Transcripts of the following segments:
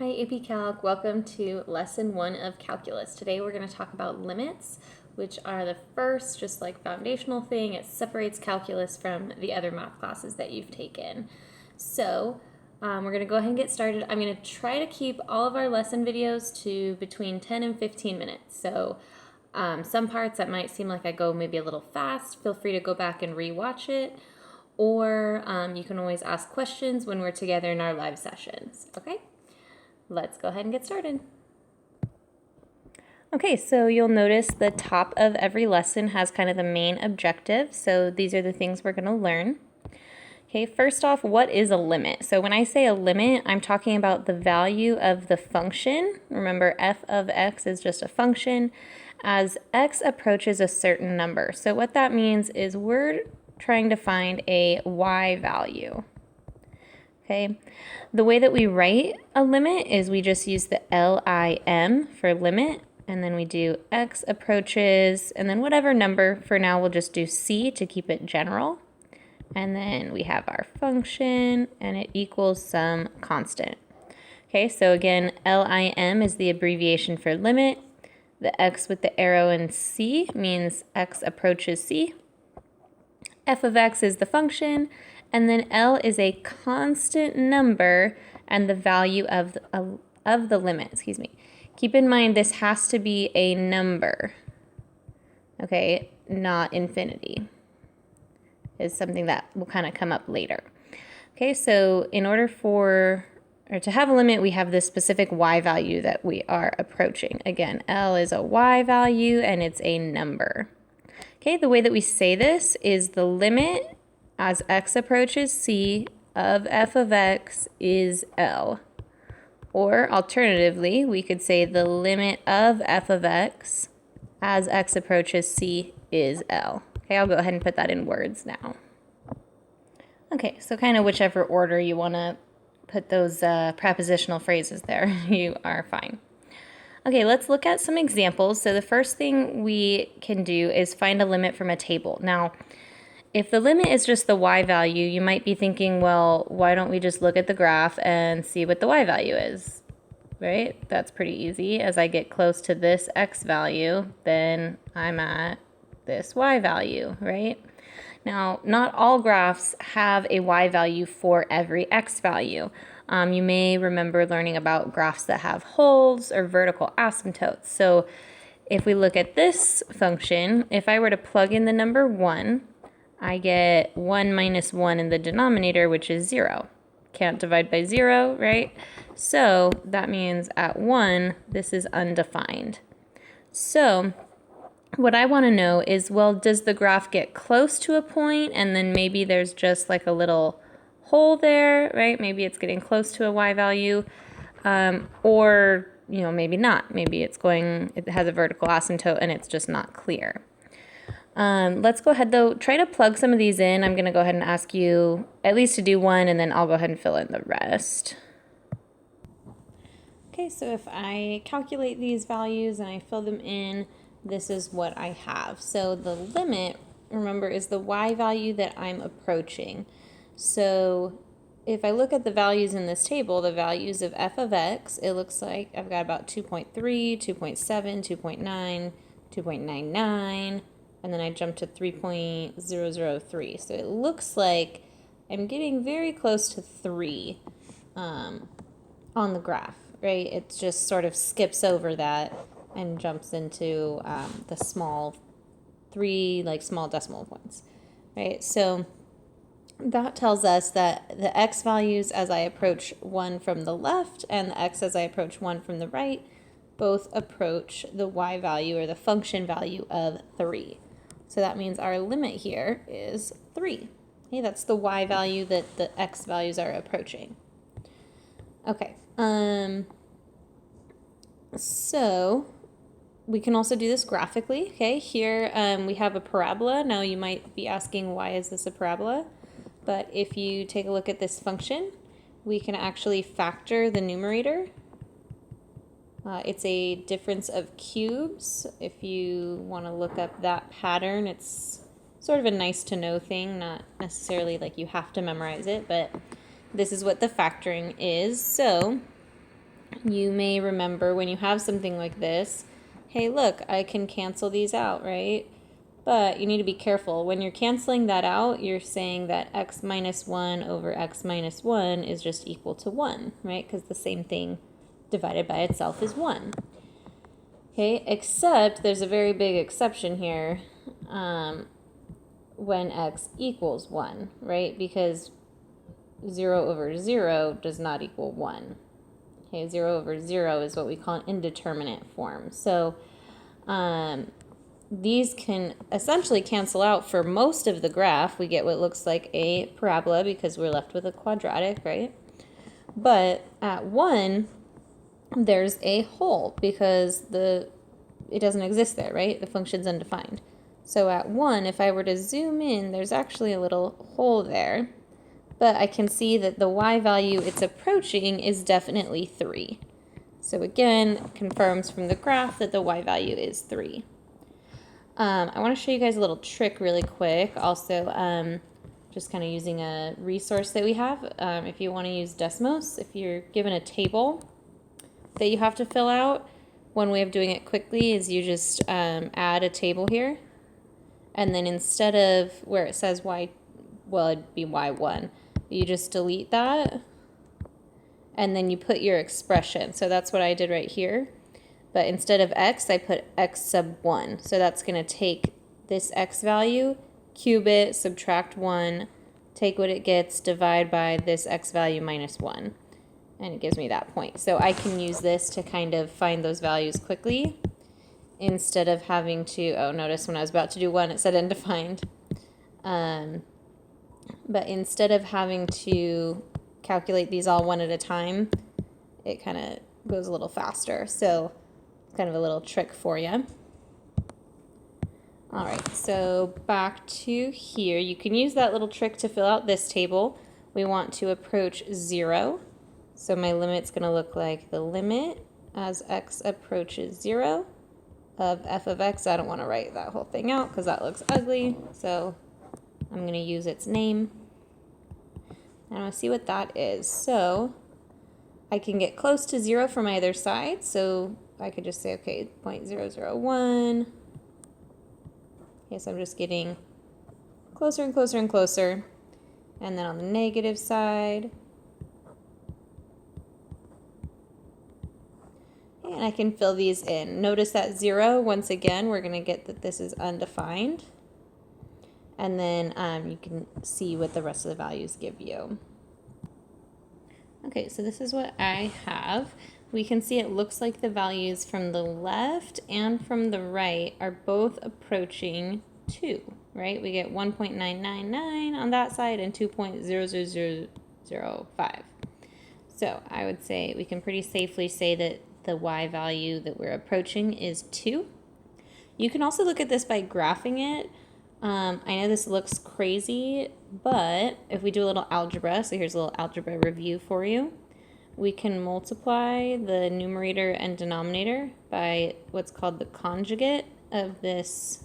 Hi AP Calc, welcome to lesson 1 of calculus. Today we're going to talk about limits, which are the first just like foundational thing. It separates calculus from the other math classes that you've taken. So we're going to go ahead and get started. I'm going to try to keep all of our lesson videos to between 10 and 15 minutes. So some parts that might seem like I go maybe a little fast, feel free to go back and rewatch it. Or you can always ask questions when we're together in our live sessions, okay? Let's go ahead and get started. Okay, so you'll notice the top of every lesson has kind of the main objective. So these are the things we're going to learn. Okay, first off, what is a limit? So when I say a limit, I'm talking about the value of the function. Remember, f of x is just a function as x approaches a certain number. So what that means is we're trying to find a y value. Okay, the way that we write a limit is we just use the LIM for limit, and then we do x approaches, and then whatever number. For now, we'll just do c to keep it general. And then we have our function, and it equals some constant. Okay, so again, LIM is the abbreviation for limit. The x with the arrow in c means x approaches c. F of x is the function, and then L is a constant number and the value of the limit, Keep in mind this has to be a number, okay, not infinity. Is something that will kind of come up later. Okay, so in order to have a limit, we have this specific y value that we are approaching. Again, L is a y value and it's a number. Okay, the way that we say this is the limit as x approaches c of f of x is L. Or alternatively, we could say the limit of f of x as x approaches c is L. Okay, I'll go ahead and put that in words now. Okay, so kind of whichever order you want to put those prepositional phrases there, you are fine. Okay, let's look at some examples. So the first thing we can do is find a limit from a table. Now, if the limit is just the y value, you might be thinking, well, why don't we just look at the graph and see what the y value is, right? That's pretty easy. As I get close to this x value, then I'm at this y value, right? Now, not all graphs have a y value for every x value. You may remember learning about graphs that have holes or vertical asymptotes. So if we look at this function, if I were to plug in the number 1, I get 1 minus 1 in the denominator, which is 0. Can't divide by 0, right? So that means at 1, this is undefined. So what I want to know is, well, does the graph get close to a point and then maybe there's just like a little hole there, right? Maybe it's getting close to a y value, or, maybe not. Maybe it has a vertical asymptote and it's just not clear. Let's go ahead though, try to plug some of these in. I'm going to go ahead and ask you at least to do one, and then I'll go ahead and fill in the rest. Okay, so if I calculate these values and I fill them in, this is what I have. So the limit, remember, is the y value that I'm approaching. So if I look at the values in this table, the values of f of x, it looks like I've got about 2.3, 2.7, 2.9, 2.99, and then I jump to 3.003. So it looks like I'm getting very close to 3 on the graph, right? It just sort of skips over that and jumps into the small 3, like small decimal points, right? So that tells us that the x values as I approach 1 from the left and the x as I approach 1 from the right both approach the y value or the function value of 3. So that means our limit here is 3. Okay, that's the y value that the x values are approaching. Okay, so we can also do this graphically. Okay, here we have a parabola. Now you might be asking, why is this a parabola? But if you take a look at this function, we can actually factor the numerator. It's a difference of cubes. If you want to look up that pattern, it's sort of a nice to know thing, not necessarily like you have to memorize it, but this is what the factoring is. So You may remember when you have something like this, hey, look, I can cancel these out, right? But you need to be careful. When you're canceling that out, you're saying that x minus 1 over x minus 1 is just equal to 1, right? Because the same thing divided by itself is 1. Okay, except there's a very big exception here when x equals 1, right? Because 0 over 0 does not equal 1. Okay, 0 over 0 is what we call an indeterminate form. So these can essentially cancel out for most of the graph. We get what looks like a parabola because we're left with a quadratic, right? But at 1, there's a hole because it doesn't exist there, right? The function's undefined. So at 1, if I were to zoom in, there's actually a little hole there. But I can see that the y value it's approaching is definitely 3. So again, confirms from the graph that the y value is 3. I want to show you guys a little trick really quick. Also, just kind of using a resource that we have. If you want to use Desmos, if you're given a table that you have to fill out, one way of doing it quickly is you just add a table here. And then instead of where it says y, well, it'd be y1, you just delete that. And then you put your expression. So that's what I did right here. But instead of x, I put x sub 1. So that's going to take this x value, cube it, subtract 1, take what it gets, divide by this x value minus 1. And it gives me that point. So I can use this to kind of find those values quickly instead of having to, oh, notice when I was about to do 1, it said undefined. But instead of having to calculate these all one at a time, it kind of goes a little faster. So kind of a little trick for you. All right, so back to here. You can use that little trick to fill out this table. We want to approach 0. So my limit's going to look like the limit as x approaches 0 of f of x. I don't want to write that whole thing out because that looks ugly. So I'm going to use its name. And I want to see what that is. So I can get close to 0 from either side. So I could just say, okay, 0.001. Okay, so I'm just getting closer and closer and closer. And then on the negative side, and I can fill these in. Notice that 0, once again, we're going to get that this is undefined. And then you can see what the rest of the values give you. Okay, so this is what I have. We can see it looks like the values from the left and from the right are both approaching 2, right? We get 1.999 on that side and 2.00005. So I would say we can pretty safely say that the y value that we're approaching is 2. You can also look at this by graphing it. I know this looks crazy, but if we do a little algebra, so here's a little algebra review for you. We can multiply the numerator and denominator by what's called the conjugate of this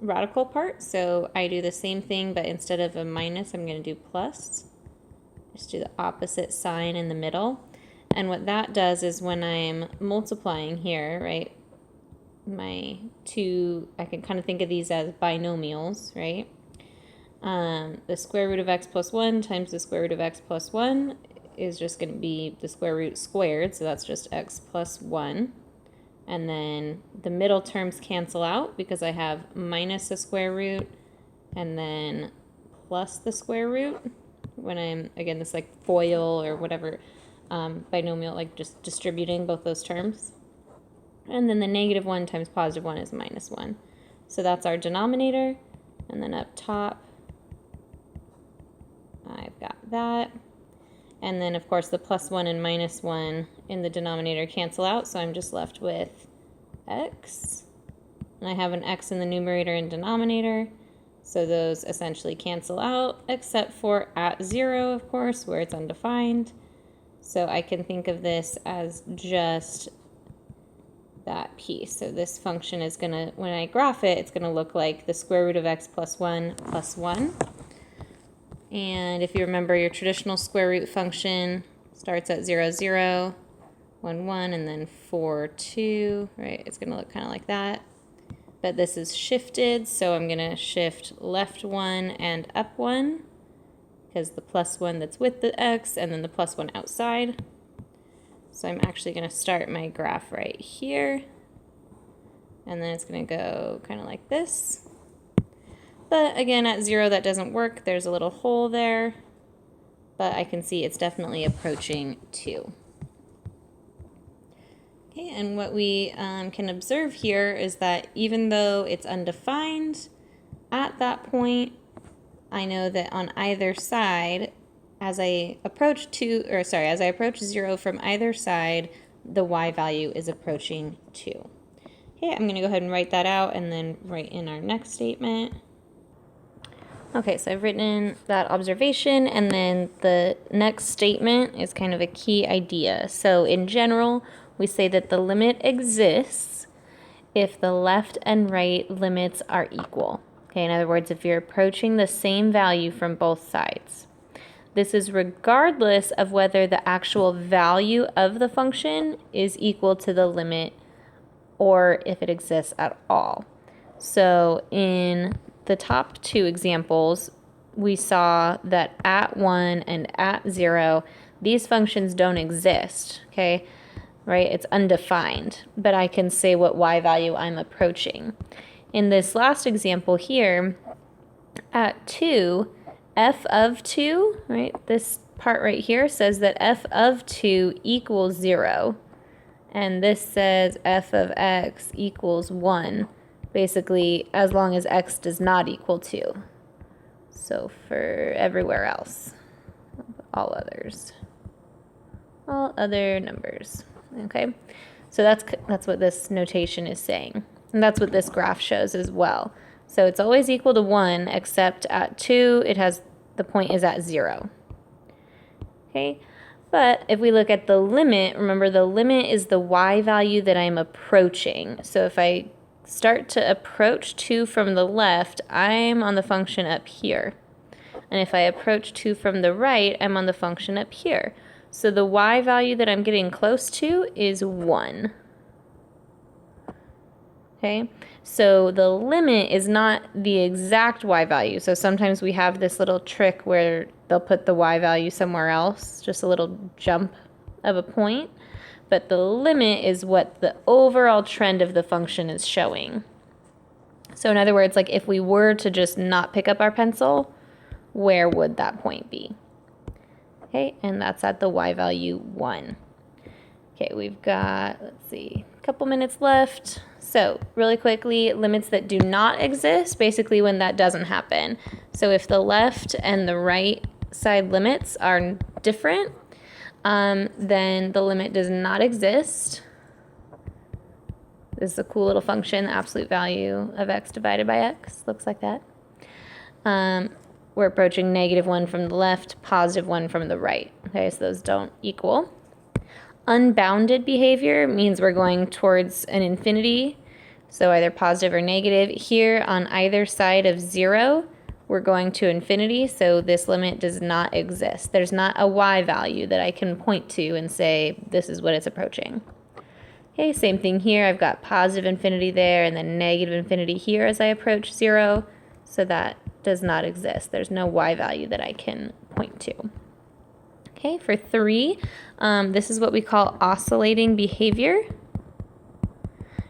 radical part. So I do the same thing, but instead of a minus, I'm going to do plus. Just do the opposite sign in the middle. And what that does is when I'm multiplying here, right, my two, I can kind of think of these as binomials, right? The square root of x plus 1 times the square root of x plus 1 is just going to be the square root squared, so that's just x plus 1. And then the middle terms cancel out because I have minus the square root and then plus the square root when I'm, again, this like FOIL or whatever binomial, like just distributing both those terms. And then the negative 1 times positive 1 is minus 1. So that's our denominator. And then up top, I've got that. And then, of course, the plus 1 and minus 1 in the denominator cancel out, so I'm just left with x. And I have an x in the numerator and denominator, so those essentially cancel out, except for at 0, of course, where it's undefined. So I can think of this as just that piece. So this function is going to, when I graph it, it's going to look like the square root of x plus 1 plus 1. And if you remember your traditional square root function, starts at 0, 0, 1, 1, and then 4, 2, right? It's going to look kind of like that. But this is shifted, so I'm going to shift left 1 and up 1, because the plus 1 that's with the x, and then the plus 1 outside. So I'm actually going to start my graph right here, and then it's going to go kind of like this. But again, at 0, that doesn't work. There's a little hole there, but I can see it's definitely approaching 2. Okay, and what we can observe here is that even though it's undefined at that point, I know that on either side, as I approach 0 from either side, the y value is approaching 2. Okay, I'm going to go ahead and write that out and then write in our next statement. Okay, so I've written in that observation, and then the next statement is kind of a key idea. So in general, we say that the limit exists if the left and right limits are equal. Okay, in other words, if you're approaching the same value from both sides. This is regardless of whether the actual value of the function is equal to the limit or if it exists at all. So in the top two examples, we saw that at 1 and at 0, these functions don't exist, okay? Right? It's undefined, but I can say what y value I'm approaching. In this last example here, at 2, f of 2, right? This part right here says that f of 2 equals 0. And this says f of x equals 1, basically as long as x does not equal 2. So for everywhere else, all others, all other numbers. Okay, so that's what this notation is saying. And that's what this graph shows as well. So it's always equal to 1, except at 2, the point is at 0. Okay, but if we look at the limit, remember the limit is the y value that I'm approaching. So if I start to approach 2 from the left, I'm on the function up here. And if I approach 2 from the right, I'm on the function up here. So the y value that I'm getting close to is 1. Okay, so the limit is not the exact y value. So sometimes we have this little trick where they'll put the y value somewhere else, just a little jump of a point. But the limit is what the overall trend of the function is showing. So in other words, like if we were to just not pick up our pencil, where would that point be? Okay, and that's at the y value 1. Okay, we've got, let's see, a couple minutes left. So really quickly, limits that do not exist, basically when that doesn't happen. So if the left and the right side limits are different, then the limit does not exist. This is a cool little function, the absolute value of x divided by x, looks like that. We're approaching -1 from the left, +1 from the right. Okay, so those don't equal. Unbounded behavior means we're going towards an infinity, so either positive or negative. Here on either side of 0, we're going to infinity, so this limit does not exist. There's not a y value that I can point to and say this is what it's approaching. Okay, same thing here. I've got positive infinity there and then negative infinity here as I approach 0, so that does not exist. There's no y value that I can point to. Okay, for 3, this is what we call oscillating behavior.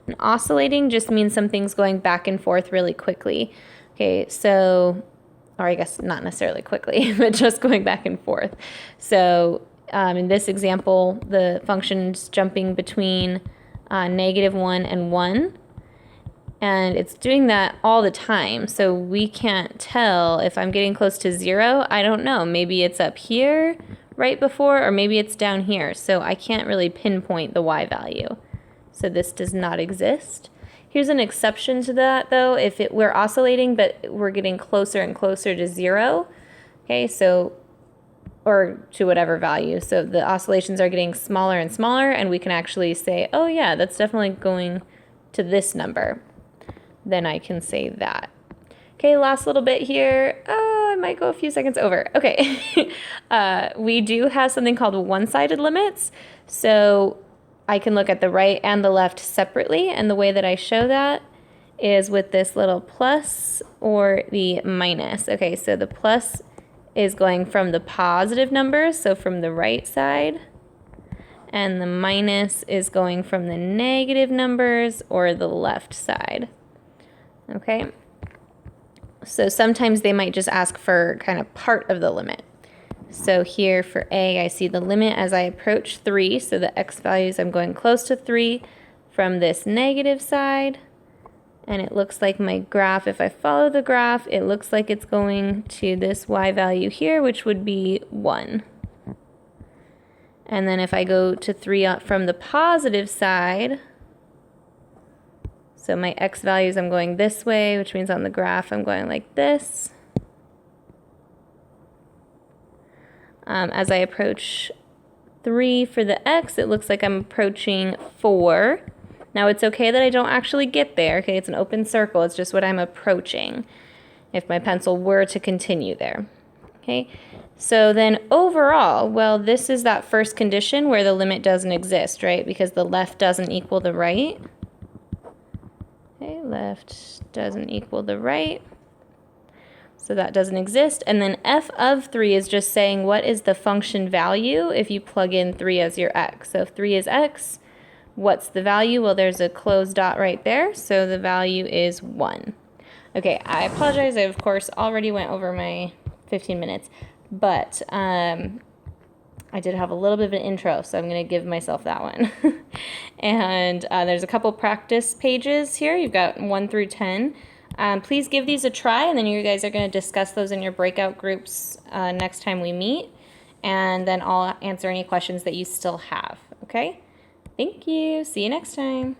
And oscillating just means something's going back and forth really quickly. Okay, so, or I guess not necessarily quickly, but just going back and forth. So in this example, the function's jumping between -1 and 1. And it's doing that all the time, so we can't tell if I'm getting close to 0. I don't know. Maybe it's up here right before, or maybe it's down here. So I can't really pinpoint the y value. So this does not exist. Here's an exception to that, though. If we're oscillating, but we're getting closer and closer to 0, okay, so, or to whatever value. So the oscillations are getting smaller and smaller, and we can actually say, oh yeah, that's definitely going to this number. Then I can say that. Okay, last little bit here. Oh, might go a few seconds over. Okay. We do have something called one-sided limits. So I can look at the right and the left separately. And the way that I show that is with this little plus or the minus. Okay, so the plus is going from the positive numbers, so from the right side. And the minus is going from the negative numbers or the left side. Okay. So sometimes they might just ask for kind of part of the limit. So here for A, I see the limit as I approach 3. So the x values, I'm going close to 3 from this negative side. And it looks like my graph, if I follow the graph, it looks like it's going to this y value here, which would be 1. And then if I go to 3 from the positive side, so my x values, I'm going this way, which means on the graph I'm going like this. As I approach 3 for the x, it looks like I'm approaching 4. Now it's okay that I don't actually get there, okay? It's an open circle, it's just what I'm approaching if my pencil were to continue there, okay? So then overall, well, this is that first condition where the limit doesn't exist, right? Because the left doesn't equal the right. Okay, left doesn't equal the right. So that doesn't exist. And then f of 3 is just saying what is the function value if you plug in 3 as your x. So if 3 is x, what's the value? Well, there's a closed dot right there. So the value is 1. Okay, I apologize. I, of course, already went over my 15 minutes. But I did have a little bit of an intro, so I'm going to give myself that one. And there's a couple practice pages here. You've got 1 through 10. Please give these a try, and then you guys are going to discuss those in your breakout groups next time we meet. And then I'll answer any questions that you still have, okay? Thank you. See you next time.